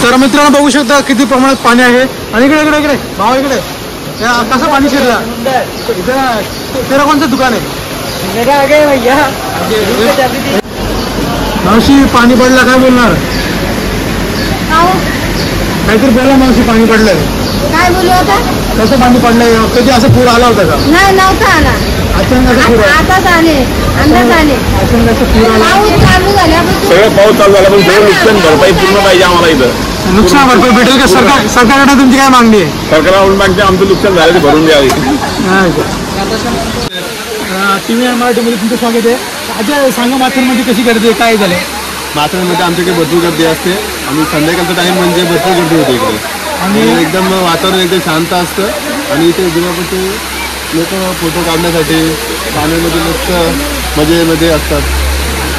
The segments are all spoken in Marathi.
तर मित्रांनो बघू शकता किती प्रमाणात पाणी आहे आणि इकडे इकडे इकडे भाव इकडे कसं पाणी शिरला तेरा कोणतं दुकान आहे मावशी पाणी पडलं काय बोलणार काहीतरी बोला मावशी पाणी पडलंय काय बोलू आता कसं पाणी पडलंय कधी असं पूर आला होता का नाही नव्हता आला आताच आले अंदाज आले पाऊस चालू झाल्यापासून सगळं पाऊस चालू झाला पण सगळं नुकसान भरपाई पूर्ण पाहिजे आम्हाला इथं नुकसान भरपाई भेटेल का सरकारकडे तुमची काय मागणी आहे सरकारला मागते आमचं नुकसान झालं ते भरून द्यावे TV मराठीमध्ये तुमचं स्वागत आहे अजय सांगा माथेरमध्ये कशी गर्दी आहे काय झालं माथेरानमध्ये आमच्याकडे भरपूर गर्दी असते आणि संध्याकाळचा टाइम म्हणजे भरपूर गर्दी होते इकडे आणि एकदम वातावरण एकदम शांत असतं आणि इथे दिवापती लोक फोटो काढण्यासाठी पाण्यामध्ये मस्त मजेमध्ये असतात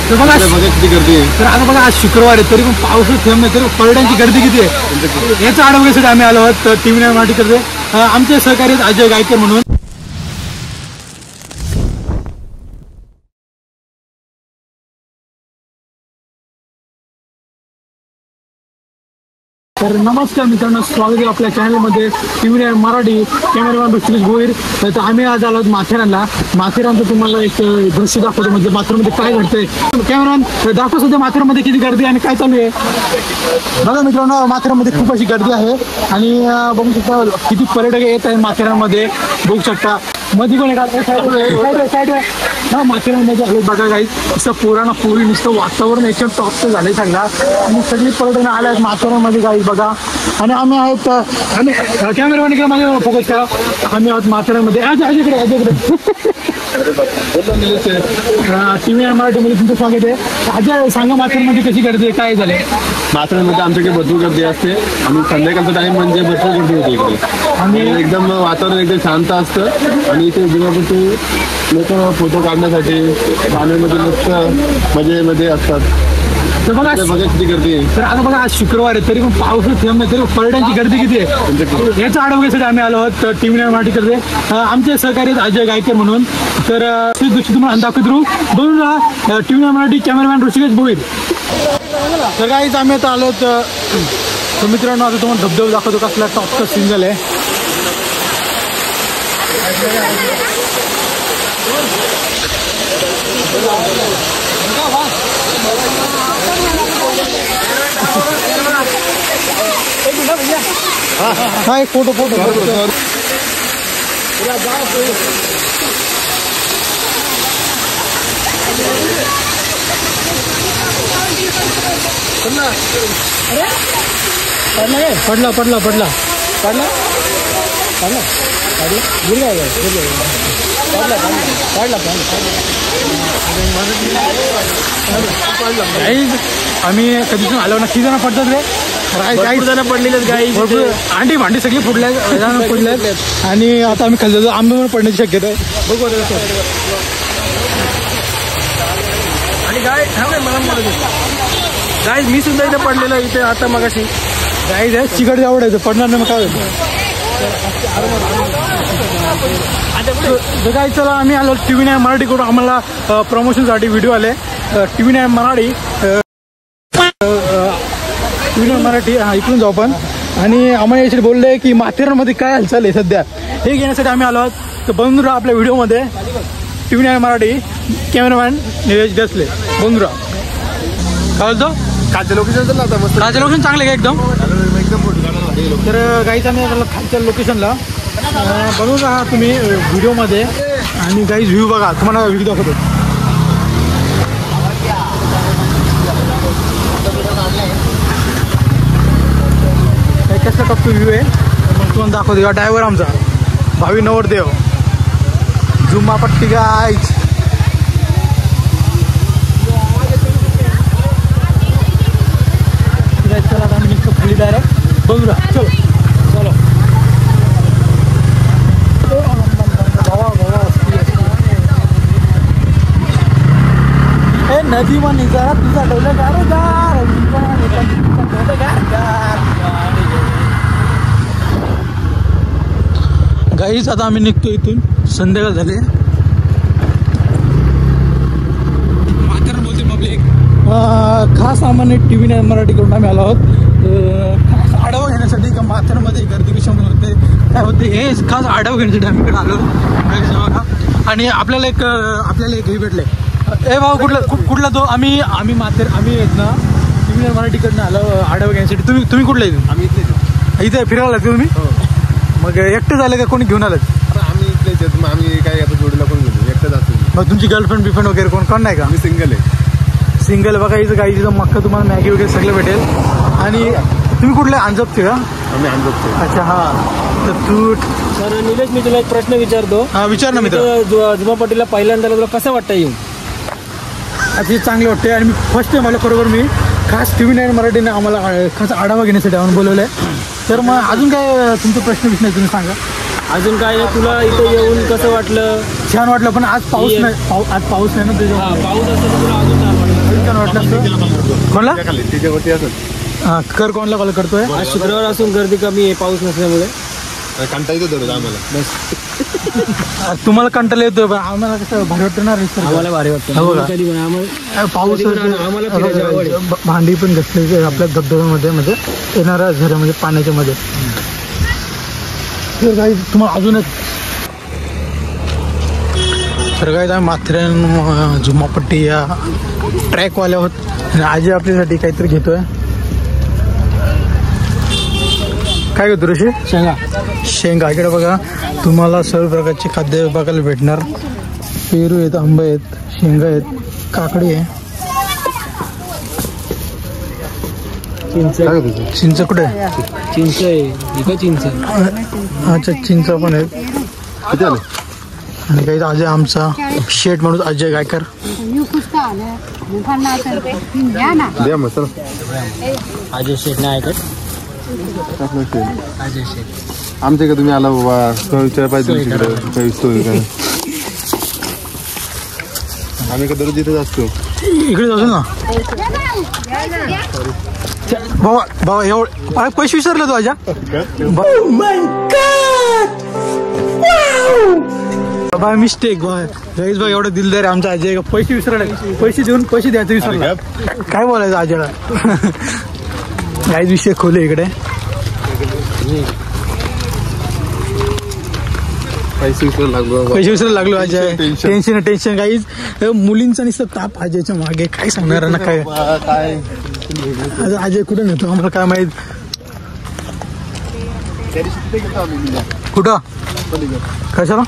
तर बघा किती गर्दी आहे तर आता बघा आज शुक्रवार आहे तरी पण पाऊसच थेंब नाही तरी पर्यटनांची गर्दी किती आहे याचा आढावा घेण्यासाठी आम्ही आलो आहोत TV मराठी करते आमचे सहकारी आहेत अजय गायकर म्हणून तर नमस्कार मित्रांनो स्वागत आहे आपल्या चॅनलमध्ये TV मराठी कॅमेरामॅन ऋषिकेश भोईर तर आम्ही आज आलो माथेरानला माथेरानचं तुम्हाला एक दृश्य दाखवतो म्हणजे माथेरानमध्ये काय घडतंय कॅमेरामॅन दाखव सध्या माथेरानमध्ये किती गर्दी आणि काय चालू आहे बघा मित्रांनो माथेरानमध्ये खूप अशी गर्दी आहे आणि बघू शकता किती पर्यटक येत आहेत माथेरानमध्ये बघू शकता मध्ये कोण साईड हा माथेरानमध्ये आले बघा काही नुसतं पुराणा पूर्वी नुसतं वातावरण एकदम टॉपचं झालंय सगळा आणि सगळी पर्यटन आले आहेत माथेरानमध्ये काही बघा आणि आम्ही आहेत आम्ही कॅमेरामॅन इकडे माझ्या फोकस करा आम्ही आहोत माथेरानमध्ये TV मराठीमध्ये तुमचं स्वागत आहे अजय सांगा माथेरानमध्ये कशी गर्दी आहे काय झाले माथेरानमध्ये आमच्याकडे भरपूर गर्दी असते आणि संध्याकाळचा टाइम म्हणजे भरपूर गर्दी होते इकडे आणि एकदम वातावरण एकदम शांत असतं आणि इथे दिवापती लोक फोटो काढण्यासाठी पाण्यामध्ये मस्त मजेमध्ये असतात तर बघा किती गर्दी आहे तर आता बघा आज शुक्रवार आहे तरी पण पाऊसच थेंब नाही तरी पर्यटनांची गर्दी किती आहे याचा आढावा घेण्यासाठी आम्ही आलो आहोत TV मराठी करते आमचे सहकारी आहेत अजय गायकर म्हणून तर दिवशी तुम्हाला दाखवत राहू बघून राहा TV मराठी कॅमेरामॅन ऋषिकेश भोईर तर काहीच आम्ही आता आलो तर मित्रांनो आता तुम्हाला धबधबा दाखवतो कसला टॉपचा सिंगल आहे हा एक फोटो पडला आम्ही कधीतून आलो नक्की जण पडतात रे काही जण पडलेले गाई अंडी भांडी सगळी फुटल्यात आणि आता आम्ही खाल्लं आंबे पण पडण्याची शक्यता आहे बघू आणि गाय गाय मी सुद्धा इथे पडलेलं इथे आता मग अशी गाय जाय चिकट आवडायचं पडणार नाही मग काय काय चला आम्ही आलो TV मराठीकडून आम्हाला प्रमोशनसाठी व्हिडिओ आले TV मराठी मराठी इकडून जाऊ आपण आणि आम्हाला याच्यात बोलले की माथेरानमध्ये काय हालचाल आहे सध्या हे घेण्यासाठी आम्ही आलो आहोत तर बनून राहा आपल्या व्हिडिओमध्ये TV मराठी कॅमेरामॅन निलेश दसले बनून राहा काय बोलतो खालचं लोकेशन आता मस्त खालचं लोकेशन चांगलं का एकदम तर गाईज आम्ही खालच्या लोकेशनला बनवून राहा तुम्ही व्हिडिओमध्ये आणि गाईज व्ह्यू बघा तुम्हाला व्ह्यू दाखवतो कसला टॉप व्ह्यू आहे मग तुम्हाला दाखवतो या ड्रायव्हर आमचा भावी नवरदेव जुम्मा पट्टी गाईज चला आता आम्ही खाली डायरेक्ट बघू राहा चलो चलो नदी मा निघा तुझा ठेवलं गाईच आता आम्ही निघतो इथून संध्याकाळ झाले माथेरान बोलते पब्लिक खास आम्हाला TV मराठी करून आम्ही आलो आहोत खास आढावा घेण्यासाठी का माथेरानमध्ये गर्दी कशामुळे होते काय होते हे खास आढावा घेण्यासाठी आम्ही इकडे आलो बघा. आणि आपल्याला एक हे भेटले ए भाऊ कुठला तो आम्ही आहेत ना तुम्ही मराठीकडनं आलो आढावा घेण्यासाठी. तुम्ही कुठला इथे? आम्ही इथे फिरायला लागते तुम्ही? मग एकटे झाले का कोणी घेऊन आलात? आम्ही इथलेच मग आम्ही काय आता जोडीला कोण घेऊ एकटं जातो. मग तुमची गर्लफ्रेंड बिफ्रेंड वगैरे कोण नाही का? आम्ही सिंगल बघा इथं काही तिथं मक्का तुम्हाला मॅगी वगैरे सगळं भेटेल. आणि तुम्ही कुठले अंजपचे का? आम्ही अंजपचे. अच्छा हा तर तू तर निलेश मी तुला एक प्रश्न विचारतो. हा विचार ना मित्र. जुमापट्टीला पहिल्यांदा तुला कसं वाटतं येऊन? अति चांगले वाटते आणि मी फर्स्ट टाइम आलो बरोबर. मी खास TV9 मराठीने आम्हाला खास आढावा घेण्यासाठी आम्हाला बोलवलं आहे. तर मग अजून काय तुमचा प्रश्न विचारायचं तुम्ही सांगा. अजून काय नाही तुला इथं येऊन कसं वाटलं? छान वाटलं पण आज पाऊस नाही. आज पाऊस नाही ना त्याच्यावर पाऊस असतं तर तुला अजून छान वाटलं असतं. कोणला त्याच्यावरती असत हा कर कोणला कॉल करतोय? आज शुक्रवार असून गर्दी कमी आहे पाऊस नसल्यामुळे. कंटाळा येतो आम्हाला. तुम्हाला कंटाळा येतोय पण आम्हाला कसं भारी वाटतं ना. आम्हाला भारी वाटतं कधी पण आम्हाला पाऊस आम्हाला फिरायची आवड आहे. भांडी पण घातली आपल्या धबधब्यामध्ये म्हणजे येणाऱ्या झऱ्यामध्ये पाण्याच्या मध्ये. तर काही तुम्हाला अजून एक तर काय आम्ही माथेरान जुमापट्टी या ट्रॅकवाल्या आहोत आणि आजी आपल्यासाठी काहीतरी घेतोय. काय घेतो ऋषी? शेंगा. इकडे बघा तुम्हाला सर्व प्रकारचे खाद्य बघायला भेटणार. पेरू आहेत, आंबे आहेत, शेंगा आहेत, काकडी आहे. चिंच कुठे आहे? चिंच आहे चिंच. अच्छा चिंच पण आहेत. किती आले? आणि काही अजय आमचा शेठ म्हणून अजय गायकर. द्या मग चला. अजय शेठ नाही ऐकत. आमच्या का तुम्ही आला बाबा विचार पाहिजे तुमच्याकडे आम्ही का दररोज इथेच असतो. इकडे जाऊ ना बाबा एवढं पैसे विसरले तू आजा. बाय मिस्टेक गाईज बघ एवढं दिलदार आमचा अजय. पैसे विसरले पैसे देऊन पैसे द्यायचं विसरला. काय बोलायचं अजयला? गाईज विषय खोले इकडे. पैसे विसरायला लागलो अजय. टेन्शन काहीच मुलींचा नुसतं ताप अजयच्या मागे. काय सांगणार ना काय अजय कुठे नेतो आम्हाला काय माहित. कुठं कशाला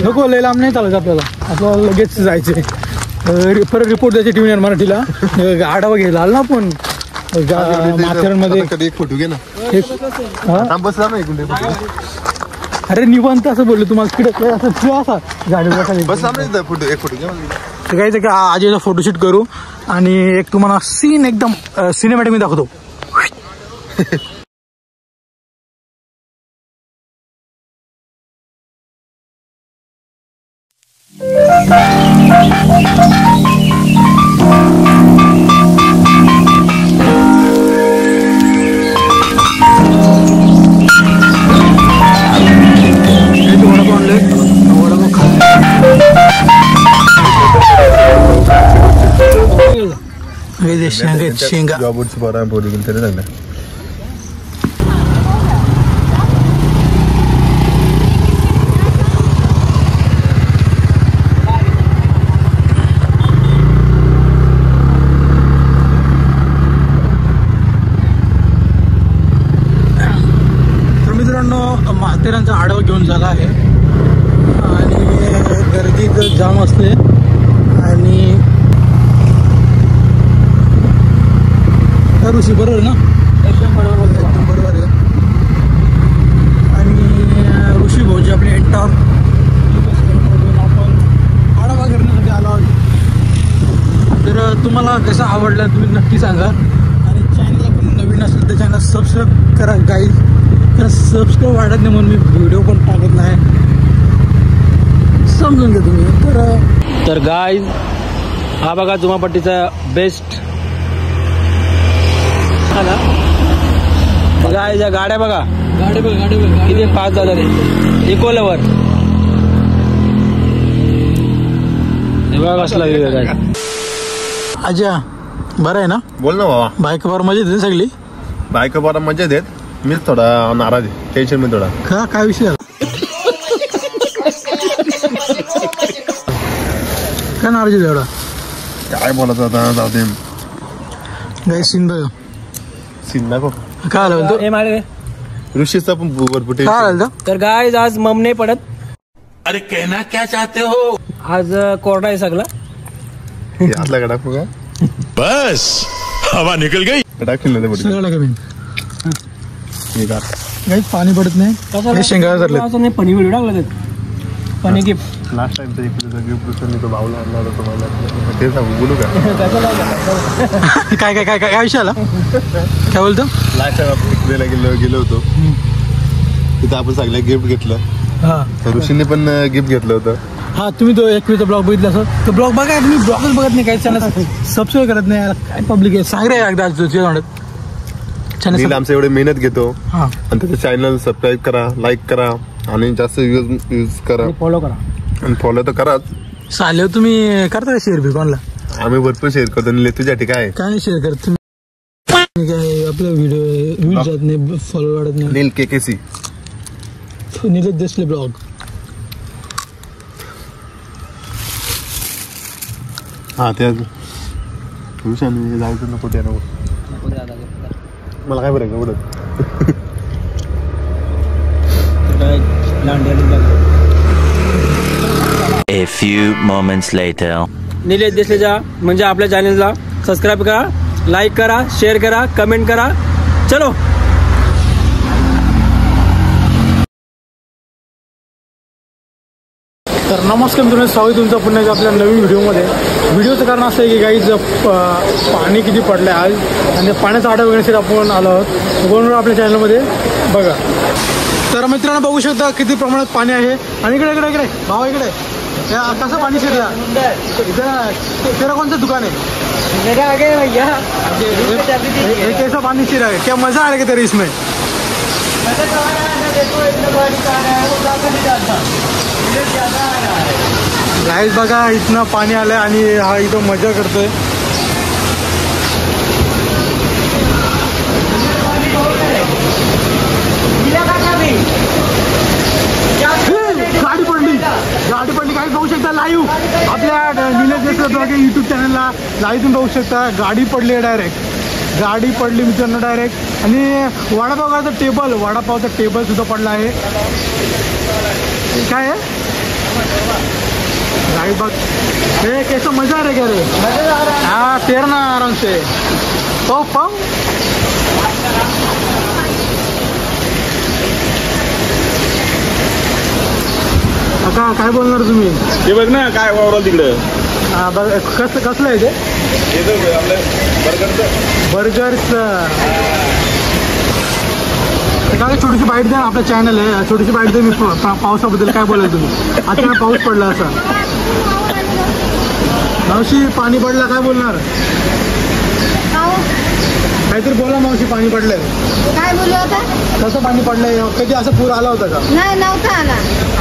नको लय लांब नाही चालायचं आपल्याला लगेच जायचे. परत रिपोर्ट द्यायचे TV9 मराठीला. आढावा घ्यायला आला ना आपण माथेरानमध्ये. एक फोटो घे ना. बसला नाही. अरे निवांत असं बोललो तुम्हाला तिकडे असं असा गाडी बस फोटो एक फोटो घे. काय का आजचा फोटोशूट करू आणि एक तुम्हाला सीन एकदम सिनेमॅटिक मी दाखवतो. शेंगा जॉबवरची बरं बोली गेली तरी लागलं. तर मित्रांनो माथेरानचा आढावा घेऊन झाला आहे आणि गर्दी तर जाम असते आणि ऋषी बरोबर ना? एकदम बरोबर आहे. आणि ऋषी भाऊजी आपले एंटावर आपण आढावा करण्यासाठी आलो आहोत. तर तुम्हाला कसं आवडलं तुम्ही नक्की सांगा आणि चॅनलला पण नवीन असेल तर चॅनल सबस्क्राईब करा गाईज. तर सबस्क्राईब वाढत नाही म्हणून मी व्हिडिओ पण टाकत नाही. समजून घ्या तुम्ही. तर गाईज हा बघा जुमापट्टीचा बेस्ट बघा. या गाड्या बघा किती फास्ट झालं रे. इको लेवर हे बघा कसला अजय बरं आहे ना? बोल ना बाबा. बायको बरं मजेत आहे सगळी? बायको बरं मजेत आहेत. मीच थोडा नाराज आहे, टेन्शन मध्ये थोडा. काय विषय झाला? काय नाराज आहे एवढा? काय बोलायचं आता, जाऊ दे. काय सीन बघ. सीन नको. काय आलं बोलतो? ए मारे ऋषीचा पण भरपूर काय टेन्शन. आलं तर गाय आज मम नाही पडत. अरे कहना क्या चाहते हो? आज कोरडा आहे सगळा. हातला टाकू का? बस हवा निकल गई. टाकून नाही पडत. सगळं कमी हे का? काहीच पाणी पडत नाही. शेंगा धरले. नाही पनी व्हिडिओ टाकला त्यात. पनी गिफ्ट लास्ट टाइम तर इकडे गिफ्ट मी तो भाऊला आणला होता तुम्हाला. ते सांगू बोलू का? काय काय काय काय विषय आला? काय बोलतो? लास्ट टाइम आपण इकडेला गेलो होतो, तिथं आपण सगळ्या गिफ्ट घेतलं. हा तर ऋषीने पण गिफ्ट घेतलं होतं. हा तुम्ही तो एकवीचा ब्लॉग बघितला असं तो ब्लॉग बघा. तुम्ही ब्लॉगच बघत नाही, काही चॅनल सबस्क्राईब करत नाही. काय पब्लिक आहे, सांग रे एकदा चॅनल. नील आमचं एवढे मेहनत घेतो हा आणि त्याचं चॅनल सबस्क्राईब करा, लाईक करा आणि जास्त यूज करा फॉलो करा. आणि फॉलो तर कराच. चालेल. तुम्ही करता का शेअर बी कोणाला? आम्ही भरपूर शेअर करतो. नील तुझ्यासाठी काय काय नाही शेअर करत तुम्ही? काय आपला व्हिडिओ जात नाही, फॉलो वाढत नाही. नील KKC. नीलच दिसले ब्लॉग. हा ते जायचं नको त्या नको. मला काय बरं उडत. A few moments later. Nilesh देशलेजा म्हणजे आपल्या चॅनलला सबस्क्राईब करा, लाईक करा, शेअर करा, कमेंट करा. चलो. तर नमस्कार मित्रांनो, स्वागत तुमचं पुन्हा एकदा आपल्या नवीन व्हिडिओमध्ये. व्हिडिओचं कारण असं आहे की गाईज पाणी किती पडलं आहे आज आणि पाण्याचा आढावा घेण्यासाठी आपण आलो आहोत. म्हणून आपल्या चॅनलमध्ये बघा. तर मित्रांनो बघू शकता किती प्रमाणात पाणी आहे. आणि इकडे इकडे इकडे भावा इकडे कसं पाणी शिरलं इथं. तेरा कोणतं दुकान आहे? हे कैसा पाणी शिरा है? क्या मजा आ रहा है तेरे इसमें? गाईज बघा इथनं पाणी आलंय आणि हा इथं मजा करतोय. गाडी पडली काही बघू शकता लाईव्ह आपल्या निलेश देशमुख ब्लॉग युट्यूब चॅनलला लाईव्ह तुम्ही बघू शकता. गाडी पडली आहे डायरेक्ट. गाडी पडली मित्रांनो डायरेक्ट. आणि वडापावचा टेबल सुद्धा पडला आहे. काय आहे गाड़ी बग हे कैसा मजा आ रहा रे? हाँ तैरना आराम से. पाव आता काय बोलणार तुम्ही? ते बघ ना काय वावराल तिकडं. हा बघ कसलं आहे ते? आपलं बर्गरचं. काय छोटीशी बाईट द्या. आपलं चॅनल आहे, छोटीशी बाईट द्या. मी पावसाबद्दल काय बोलाल तुम्ही? अचानक पाऊस पडला असा. मावशी पाणी पडलं काय बोलणार? काहीतरी बोला मावशी. पाणी पडलंय काय बोलू आता? कसं पाणी पडलंय? कधी असं पूर आला होता का? नाही नव्हता आला.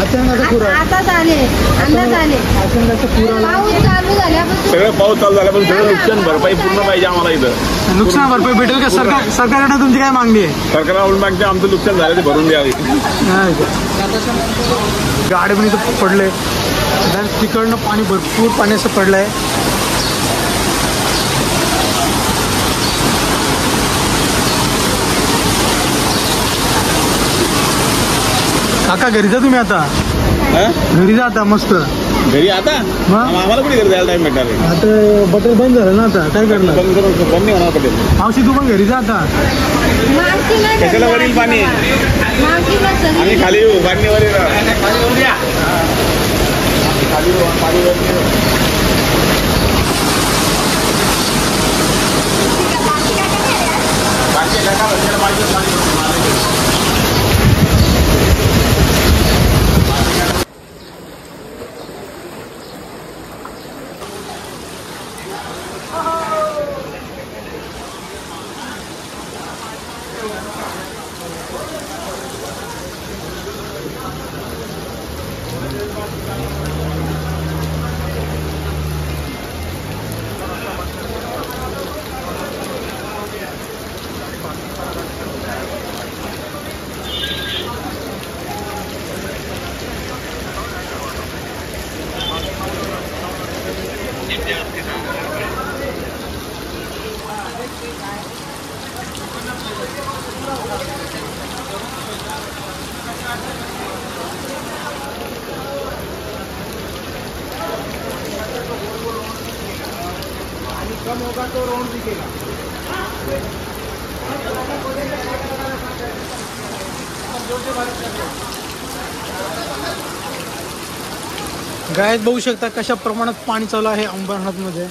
अचानक असं पूर आताच आले, अंदाज आले. अचानक असं पूर आला. पाऊस चालू झाल्यापासून सगळं पाऊस चालू झाला पण सगळं नुकसान भरपाई पूर्ण पाहिजे आम्हाला इथं. नुकसान भरपाई भेटेल का? सरकारकडे तुमची काय मागणी आहे? सरकारला मागते आमचं नुकसान झालं ते भरून द्यावे. गाडी पण इथं पडले. तिकडनं पाणी भरपूर पाणी असं पडलंय. काका घरी जा तुम्ही आता. घरी जा आता मस्त. घरी आता आम्हाला कुठे घरी जायला टाइम भेटणार आहे? आता बटर बंद झालं ना आता काय करणार? बंद करून बंद होणार पडेल. मावशी तू पण घरी जा आता. मागची नाही कशाला वरील पाणी? मागचीला सगळी आम्ही खाली येऊ पाणी वरील खाली पाणी कम होगा तो राउंड दिखेगा। गायत बघू शकता कशा प्रमाणात पाणी चालू आहे अंबरनाथ मध्ये।